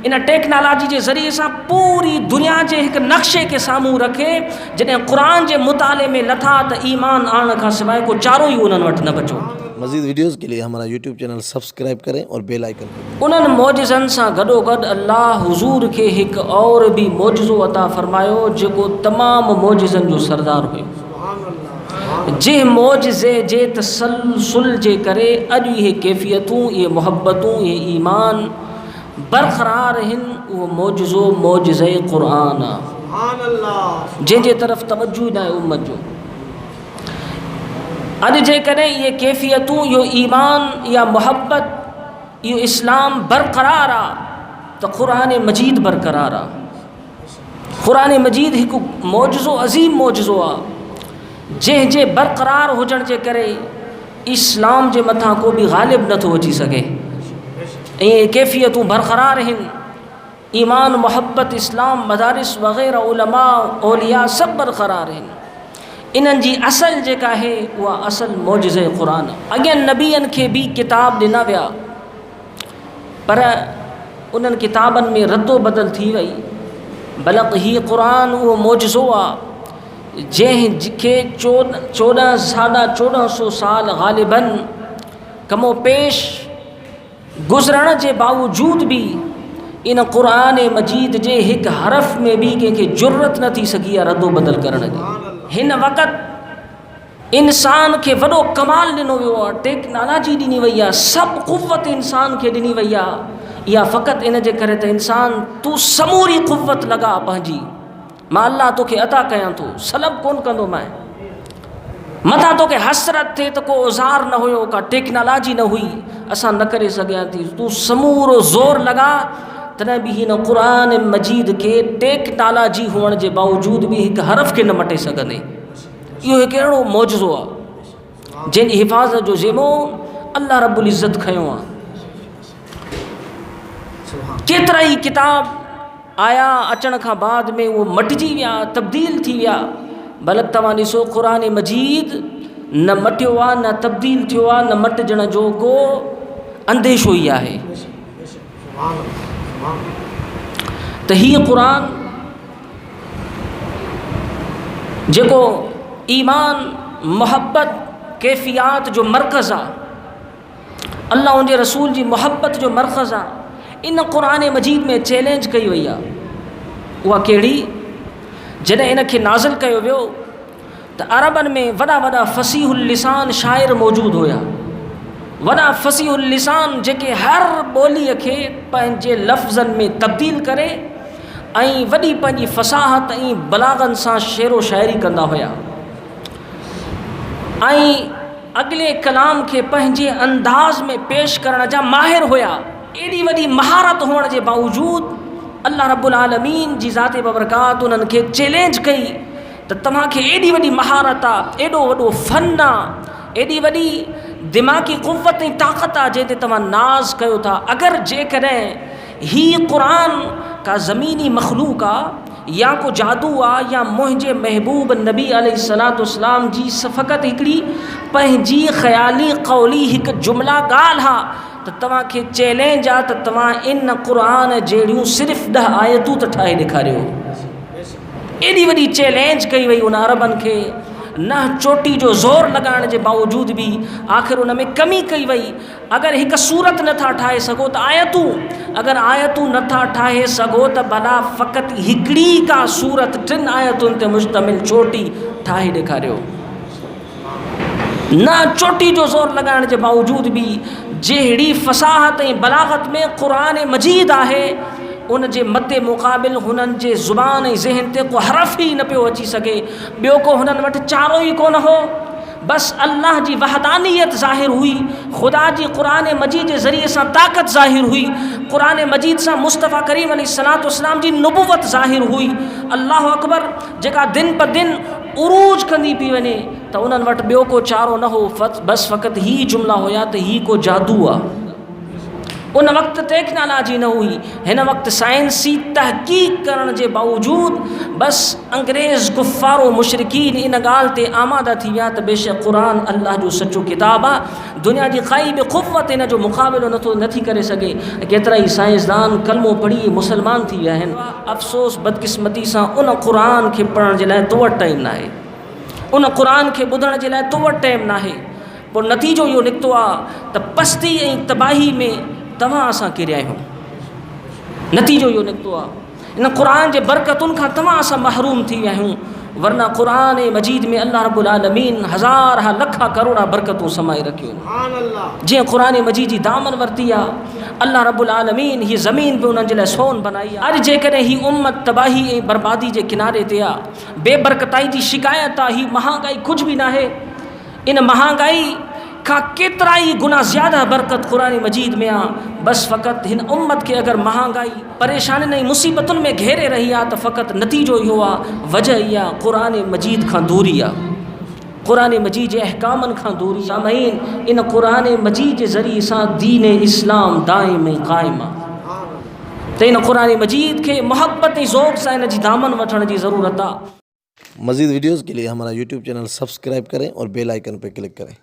इन technology के ज़रिए से पूरी दुनिया के एक नक्शे के सामू रखे। जॾहिं कुरान के मुताले में लथा तो ईमान आणण का सिवाय को चारो ही उन्हनि वटि न बचो। मज़ीद वीडियोज़ के लिए हमारा यूट्यूब चैनल सब्सक्राइब करें और बेल आइकन पर। उन्हनि मौजिज़नि सां गॾोगॾु अल्लाह हुज़ूर के एक और भी मौजिज़ो अता फरमायो जेको तमाम मौजिज़नि जो सरदार हुयो। जे मौजिज़े जे तसलसल जे करे अॼु ये कैफ़ियतूं, ये मोहब्बतूं, ये ईमान बरक़रार आहिनि। वो मौजिज़ो मौजिज़े क़ुरान आहे जंहिंजे तरफ़ तवज्जो न आहे उम्मत जो। अॼु जेकॾहिं ये कैफ़ियतूं, यो ईमान या मोहब्बत, यो इस्लाम बरक़रार आहे तो क़ुरान मजीद बरक़रार आहे। क़ुरान मजीद एक मौजिज़ो, अज़ीम मौजिज़ो आहे जंहिंजे बरक़रार हुजण जे करे इस्लाम जे मथां को भी ग़ालिब नथो अची सघे। ये कैफ़ियतूं बरक़रार आहिनि। ईमान, मोहब्बत, इस्लाम, मदारिस वग़ैरह, उलमा, औलिया सब बरक़रार आहिनि। इन्हनि जी असल जेका है उहा असल मौजिज़े क़ुरान। अॻियनि नबियनि खे भी किताब ॾिना विया पर उन्हनि किताबनि में रद्दो बदल थी वई। बल्कि ही क़ुरान उहो मौजिज़ो आहे जंहिंखे 1400 साल ग़ालिबन कमो पेश गुज़रण के बावजूद भी इन क़ुरान मजीद के एक हरफ में भी कंहिंखे जुर्रत न थी सघी आहे रद्दो बदल करण जी। हिन वक़्त इंसान के वॾो कमाल ॾिनो वियो आहे, टेक्नोलॉजी ॾिनी वई आहे, सब क़ुव्वत इंसान के ॾिनी वई आहे। इहा फ़क़ति इन जे करे त इंसान तू समूरी क़ुव्वत लॻा पंहिंजी, मां अल्लाह तोखे अता कयां थो, सलब कोन कंदो मैं। मथा तोखे हसरत थे तो को औज़ार न हुयो, का टेक्नोलॉजी न हुई, असां न करे सघिया थी, तू समूरो ज़ोर लगा। तॾहिं बि हिन क़ुरान मजीद के टेक्नोलॉजी हुअण जे बावजूद भी एक हरफ के न मटे सघंदे। इहो हिकु अहिड़ो मौजिज़ो आहे जंहिंजी हिफ़ाज़त जो ज़िम्मो अल्लाह रब्बुल इज़्ज़त खयो आहे। केतिरा ई किताब आया अचण खां बाद में वो मटिजी विया, तब्दील थी विया। बल्कि तव्हां ॾिसो क़ुरान मजीद न मटियो आहे, न तब्दील थियो आहे, न मटिजण जो को अंदेशो ई आहे। त हीअ क़ुरान जेको ईमान, मोहब्बत, कैफ़ियात जो मरकज़ आहे, अल्लाह उनके रसूल जी मोहब्बत जो मरकज़ आहे, इन क़ुरान मजीद में चैलेंज कई वई आहे। उहा कहिड़ी? जॾहिं इन खे नाज़िल कयो वियो त अरबन में वॾा वॾा फ़सीहुल लिसान शाइर मौजूद हुया। वॾा फ़सीहुल लिसान जेके हर ॿोलीअ खे पंहिंजे लफ़्ज़नि में तब्दील करे ऐं वॾी पंहिंजी फ़साहत ऐं बलागन सां शेरो शाइरी कंदा हुया ऐं अगले कलाम के पंहिंजे अंदाज़ में पेश करण जा माहिर हुया। एडी वॾी महारत हुअण जे बावजूद अल्लाह रब्बुल आलमीन जी ज़ात बबरकात उन्हनि खे चैलेंज कई त तव्हांखे एडी वॾी महारत आहे, एडो वॾो फ़न आहे, एडी वॾी दिमाग़ी क़ुव्वत ऐं ताक़त आहे जंहिं ते तव्हां नाज़ कयो था। अगर जेकॾहिं ही क़ुरान का ज़मीनी मखलूक आहे या को जादू आहे या मुंहिंजे महबूब नबी अलैहिस्सलातु वस्सलाम जी फ़क़ति हिकिड़ी पंहिंजी ख़याली क़ौली हिकु जुमला ॻाल्हि आहे त तव्हांखे चैलेंज आहे त तव्हां इन क़ुरान जहिड़ियूं सिर्फ़ु 10 आयतूं त ठाहे ॾेखारियो। एॾी वॾी चैलेंज कई वई उन अरबनि खे। न चोटी जो ज़ोर लगाने के बावजूद भी आखिर उनमें कमी कई वई। अगर एक सूरत नथा ठाहे सको तो आयतूं, अगर आयतूं नथा ठाहे सको तो भला फ़क़त हिकड़ी का सूरत 3 आयतुन ते मुश्तमिल चोटी ठाहे ॾेखारियो। न चोटी जो ज़ोर लगाने के बावजूद भी जहिड़ी फ़साहत ऐं बलागत में क़ुरान मजीद आहे उन जे मद्दे मुक़ाबिल हुननि जे ज़ुबान ऐं ज़हन ते को हरफ ही न पियो अची सघे। ॿियो को हुननि वटि चारो ही कोन हो। बस अल्लाह जी वहदानियत ज़ाहिर हुई, खुदा जी क़ुरान मजीद के ज़रिए से ताकत ज़ाहिर हुई, क़ुरान मजीद से मुस्तफ़ा करीम अलैहिस्सलातु वस्सलाम जी नबुवत ज़ाहिर हुई। अल्लाह अकबर जेका दिन ब दिन उरूज कंदी पी वञे तो उन्हनि वटि ॿियो को चारो न हो, बस फ़क़त ही जुमला हुया तो ही को जादू आहे। उन वक्त टेक्नोलॉजी न हुई, हिन वक्त साइंसी तहक़ीक़ करण जे बावजूद बस अंग्रेज़ कुफ़ार मुशरिकीन इन ॻाल्हि ते आमादा थी विया त बेशक क़ुर अल्लाह जो सचो किताब आहे, दुनिया जी काई बि क़ुव्वत इन जो मुक़ाबिलो नथी करे सघे। केतिरा ई साइंसदान कलमो पढ़ी मुसलमान थी विया आहिनि। अफ़सोस बदकिस्मती सां उन क़ुर खे पढ़ण जे लाइ तो वटि टाइम न आहे, उन क़ुर खे ॿुधण जे लाइ तो वटि टाइम न आहे। पोइ नतीजो इहो निकितो आहे त पस्ती ऐं तबाही में तव्हां असां किरिया आहियूं। नतीजो इहो निकितो आहे, इन क़ुर जे बरकतुनि खां तव्हां असां महरूम थी विया आहियूं। वरना क़ुर मजीद में अल्लाह रब्बुल आलमीन हज़ार लखा करोड़ा बरकतूं समाए रखियूं आहिनि। जीअं क़ुर मजीद जी दामन वरिती आहे, अल्लाह रब्बुल आलमीन हीअ ज़मीन बि उन्हनि जे लाइ सोन बनाई आहे। अॼु जेकॾहिं हीअ उम्मत तबाही ऐं बर्बादी जे किनारे ते आहे, बेबरकताई जी शिकायत आहे, हीअ महांगाई कुझु बि न आहे। इन महांगाई खां केतिरा ई गुना ज़्यादा बरकत क़ुर मजीद में आहे। बस फ़क़ति हिन उम्मत खे अगरि महांगाई परेशानियुनि ऐं मुसीबतुनि में घेरे रही आहे त फ़क़ति नतीजो इहो आहे, वजह इहा क़ुर मजीद खां दूरी आहे, क़ुर मजीद जे अहकामनि खां दूरी। सामईन, इन क़ुर मजीद जे ज़रिए सां दीन इस्लाम दाइम ऐं क़ाइम आहे। त इन क़ुर मजीद खे मोहब्बत ऐं ज़ौक़ सां इन जी दामन वठण जी ज़रूरत आहे। मज़ीद वीडियोज़ के लिए हमारा यूट्यूब चैनल सब्सक्राइब करें और बेल आइकन पर क्लिक करें।